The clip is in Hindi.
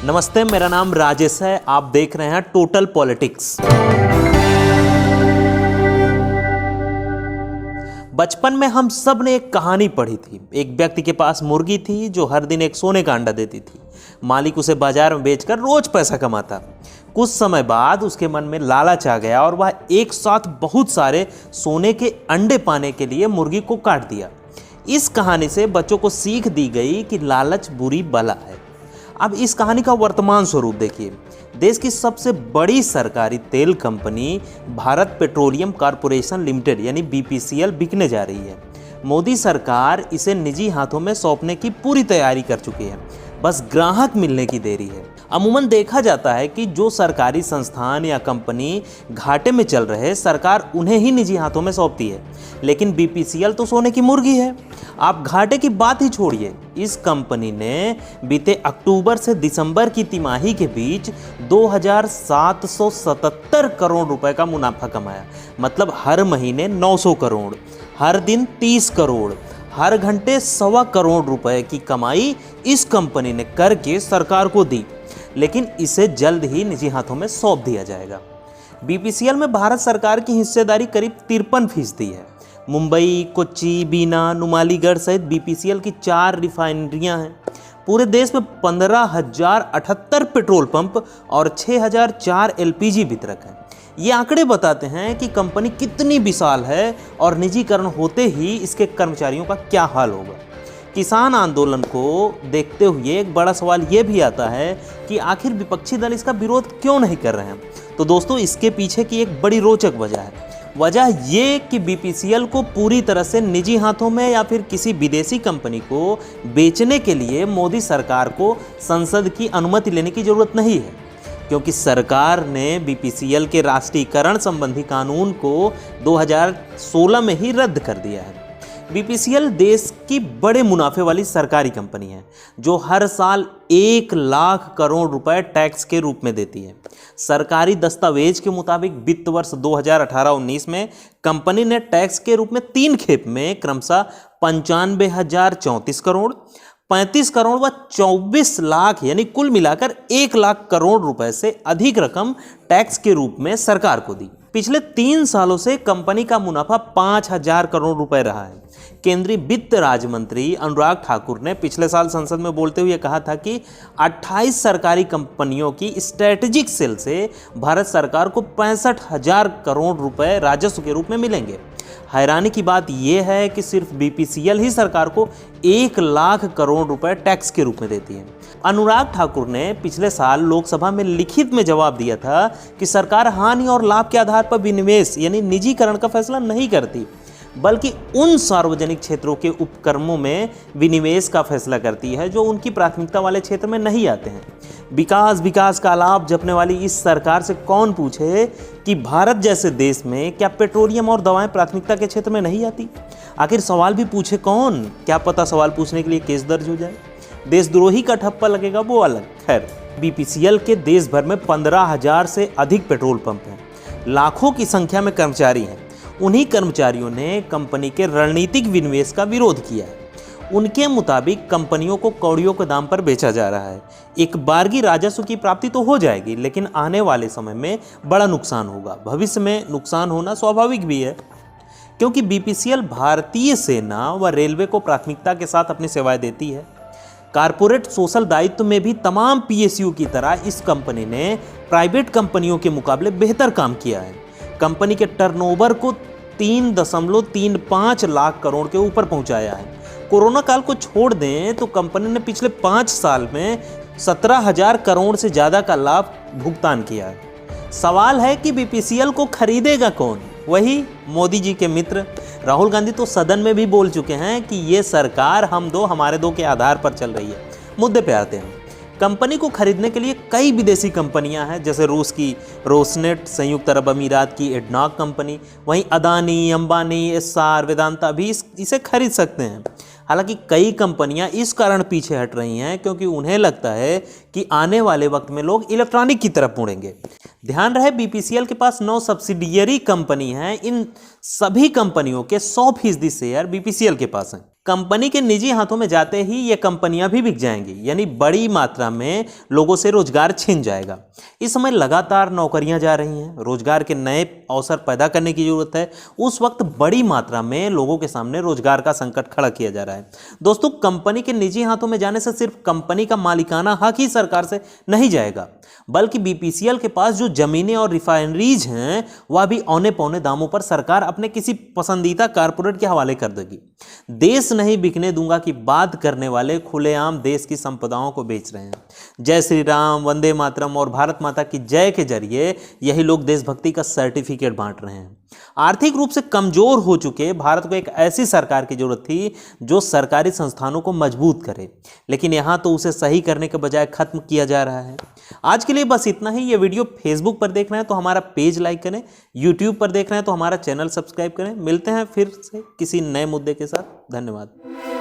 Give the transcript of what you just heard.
नमस्ते, मेरा नाम राजेश है। आप देख रहे हैं टोटल पॉलिटिक्स। बचपन में हम सब ने एक कहानी पढ़ी थी। एक व्यक्ति के पास मुर्गी थी जो हर दिन एक सोने का अंडा देती थी। मालिक उसे बाजार में बेचकर रोज पैसा कमाता। कुछ समय बाद उसके मन में लालच आ गया और वह एक साथ बहुत सारे सोने के अंडे पाने के लिए मुर्गी को काट दिया। इस कहानी से बच्चों को सीख दी गई कि लालच बुरी बला है। अब इस कहानी का वर्तमान स्वरूप देखिए। देश की सबसे बड़ी सरकारी तेल company Bharat petroleum corporation limited यानी बीपीसीएल बिकने जा रही है। मोदी सरकार इसे निजी हाथों में सौंपने की पूरी तैयारी कर चुकी है, बस ग्राहक मिलने की देरी है। अमूमन देखा जाता है कि जो सरकारी संस्थान या कंपनी घाटे में चल रहे, सरकार उन्हें ही निजी हाथों में सौंपती है। लेकिन बीपीसीएल तो सोने की मुर्गी है। आप घाटे की बात ही छोड़िए, इस कंपनी ने बीते अक्टूबर से दिसंबर की तिमाही के बीच 2777 करोड़ रुपए का मुनाफा कमाया। मतलब हर महीने 900 करोड़, हर दिन 30 करोड़, हर घंटे 1.25 करोड़ रुपए की कमाई इस कंपनी ने करके सरकार को दी। लेकिन इसे जल्द ही निजी हाथों में सौंप दिया जाएगा। बीपीसीएल में भारत सरकार की हिस्सेदारी करीब 53% है। मुंबई, कोच्चि, बीना, नुमालीगढ़ सहित बीपीसीएल की 4 रिफाइनरियां हैं। पूरे देश में 15,078 पेट्रोल पंप और 6,004 एलपीजी वितरक हैं। ये आंकड़े बताते हैं कि कंपनी कितनी विशाल है और निजीकरण होते ही इसके कर्मचारियों का क्या हाल होगा। किसान आंदोलन को देखते हुए एक बड़ा सवाल ये भी आता है कि आखिर विपक्षी दल इसका विरोध क्यों नहीं कर रहे हैं। तो दोस्तों, इसके पीछे की एक बड़ी रोचक वजह है। वजह ये कि बीपीसीएल को पूरी तरह से निजी हाथों में या फिर किसी विदेशी कंपनी को बेचने के लिए मोदी सरकार को संसद की अनुमति लेने की जरूरत नहीं है, क्योंकि सरकार ने बीपीसीएल के राष्ट्रीयकरण संबंधी कानून को 2016 में ही रद्द कर दिया है। बीपीसीएल देश की बड़े मुनाफे वाली सरकारी कंपनी है जो हर साल 1 लाख करोड़ रुपए टैक्स के रूप में देती है। सरकारी दस्तावेज के मुताबिक वित्त वर्ष 2018-19 में कंपनी ने टैक्स के रूप में 3 खेप में क्रमशः 95,034 करोड़, 35 करोड़ व 24 लाख यानी कुल मिलाकर 1 लाख करोड़ रुपए से अधिक रकम टैक्स के रूप में सरकार को दी। पिछले 3 सालों से कंपनी का मुनाफा 5,000 करोड़ रुपए रहा है। केंद्रीय वित्त राज्य मंत्री अनुराग ठाकुर ने पिछले साल संसद में बोलते हुए कहा था कि 28 सरकारी कंपनियों की स्ट्रेटेजिक सेल से भारत सरकार को 65,000 करोड़ रुपए राजस्व के रूप में मिलेंगे। हैरानी की बात यह है कि सिर्फ बीपीसीएल ही सरकार को 1 लाख करोड़ रुपए टैक्स के रूप में देती है। अनुराग ठाकुर ने पिछले साल लोकसभा में लिखित में जवाब दिया था कि सरकार हानि और लाभ के आधार पर विनिवेश यानी निजीकरण का फैसला नहीं करती, बल्कि उन सार्वजनिक क्षेत्रों के उपक्रमों में विनिवेश का फैसला करती है जो उनकी प्राथमिकता वाले क्षेत्र में नहीं आते हैं। विकास का लाभ जपने वाली इस सरकार से कौन पूछे कि भारत जैसे देश में क्या पेट्रोलियम और दवाएं प्राथमिकता के क्षेत्र में नहीं आती। आखिर सवाल भी पूछे कौन, क्या पता सवाल पूछने के लिए केस दर्ज हो जाए, देशद्रोही का ठप्पा लगेगा वो अलग। खैर, बीपीसीएल के देश भर में 15,000 से अधिक पेट्रोल पंप हैं। लाखों की संख्या में कर्मचारी हैं। उन्हीं कर्मचारियों ने कंपनी के रणनीतिक विनिवेश का विरोध किया है। उनके मुताबिक कंपनियों को कौड़ियों के दाम पर बेचा जा रहा है। एक बारगी राजस्व की प्राप्ति तो हो जाएगी, लेकिन आने वाले समय में बड़ा नुकसान होगा। भविष्य में नुकसान होना स्वाभाविक भी है, क्योंकि बीपीसीएल भारतीय सेना व रेलवे को प्राथमिकता के साथ अपनी सेवाएं देती है। कारपोरेट सोशल दायित्व में भी तमाम पीएसयू की तरह इस कंपनी ने प्राइवेट कंपनियों के मुकाबले बेहतर काम किया है। कंपनी के टर्नओवर को 3.35 लाख करोड़ के ऊपर पहुंचाया है। कोरोना काल को छोड़ दें तो कंपनी ने पिछले 5 साल में 17,000 करोड़ से ज़्यादा का लाभ भुगतान किया है। सवाल है कि बीपीसीएल को खरीदेगा कौन? वही मोदी जी के मित्र राहुल गांधी तो सदन में भी बोल चुके हैं कि ये सरकार हम दो हमारे दो के आधार पर चल रही है। मुद्दे पे आते हैं। कंपनी को खरीदने के लिए कई विदेशी कंपनियां हैं, जैसे रूस की रोसनेट, संयुक्त अरब अमीरात की एडनॉक कंपनी, वहीं अदानी, अंबानी, एस्सार, वेदांता भी इसे खरीद सकते हैं। हालांकि कई कंपनियां इस कारण पीछे हट रही हैं क्योंकि उन्हें लगता है कि आने वाले वक्त में लोग इलेक्ट्रॉनिक की तरफ मुड़ेंगे। ध्यान रहे, बीपीसीएल के पास 9 सब्सिडियरी कंपनी हैं। इन सभी कंपनियों के 100% शेयर बीपीसीएल के पास हैं। कंपनी के निजी हाथों में जाते ही ये कंपनियां भी बिक जाएंगी, यानी बड़ी मात्रा में लोगों से रोजगार छिन जाएगा। इस समय लगातार नौकरियां जा रही हैं, रोजगार के नए अवसर पैदा करने की जरूरत है। उस वक्त बड़ी मात्रा में लोगों के सामने रोजगार का संकट खड़ा किया जा रहा है। दोस्तों, कंपनी के निजी हाथों में जाने से सिर्फ कंपनी का मालिकाना हक ही सरकार से नहीं जाएगा, बल्कि बीपीसीएल के पास जो जमीनें और रिफाइनरीज हैं वह भी औने पौने दामों पर सरकार अपने किसी पसंदीदा कारपोरेट के हवाले कर देगी। देश नहीं बिकने दूंगा की बात करने वाले खुलेआम देश की संपदाओं को बेच रहे हैं। जय श्री राम, वंदे मातरम और भारत माता की जय के जरिए यही लोग देशभक्ति का सर्टिफिकेट बांट रहे हैं। आर्थिक रूप से कमजोर हो चुके भारत को एक ऐसी सरकार की जरूरत थी जो सरकारी संस्थानों को मजबूत करे, लेकिन यहां तो उसे सही करने के बजाय खत्म किया जा रहा है। आज के लिए बस इतना ही। ये वीडियो फेसबुक पर देख रहे हैं तो हमारा पेज लाइक करें, यूट्यूब पर देख रहे हैं तो हमारा चैनल सब्सक्राइब करें। मिलते हैं फिर से किसी नए मुद्दे के साथ। धन्यवाद।